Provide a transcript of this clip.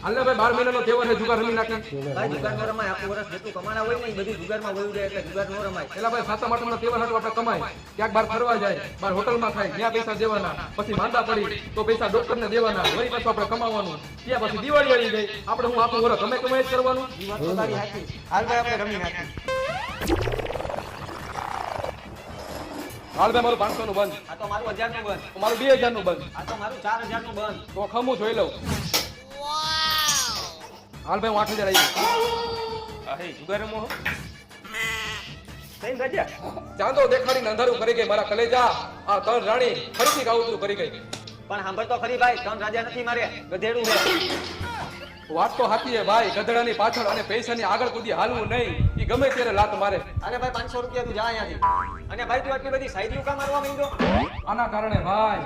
હાલ ભાઈ 12 મહિનાનો તહેવાર છે, જુગાર રમી નાખી. ભાઈ જુગાર નો રમાય, આખું વર્ષ જેટલું કમાણા હોય ને એ બધું જુગારમાં વયું જાય, એટલે જુગાર નો રમાય. પેલા ભાઈ 7 આઠમનો તહેવાર હતો, આપણે કમાય, ક્યાંક બહાર ફરવા જાય, બહાર હોટલમાં ખાય, ત્યાં પૈસા દેવાના, પછી માંદા પડી તો પૈસા ડોક્ટરને દેવાના, વળી પાછું આપણે કમાવાનું, ત્યાં પછી દિવાળી આવી ગઈ, આપણે હું આખું વર્ષ તમે કમાઈ જ કરવાનું. એ વાત તો તારી સાચી. હાલ ભાઈ આપણે રમી નાખીએ. હાલ ભાઈ મારું 500 નું બંધ, આ તો મારું 1000 નું બંધ, મારું 2000 નું બંધ, આ તો મારું 4000 નું બંધ. તો ખમું જોઈ લઉં. હાલ ભાઈ હું 8000 આવી. આ હે જુગાર રમો હો. કઈ રાજા ચાંદો દેખાડીને અંધારું કરી ગઈ મારા કલેજા. આ ત્રણ રાણી ફરીથી કાવતરું કરી ગઈ. પણ સાંભળ તો ખરી ભાઈ, ત્રણ રાજા નથી મારે, ગધેડું છે. વાત તો સાચી છે ભાઈ, ગધડાની પાછળ અને પૈસાની આગળ કૂદી હાલવું નહીં, એ ગમે ત્યારે લાત મારે. અરે ભાઈ 500 રૂપિયા તું જા અહીંયાથી. અને ભાઈ તું આટલી બધી સાઈડ કામ મારવા માંગ્યો? આના કારણે ભાઈ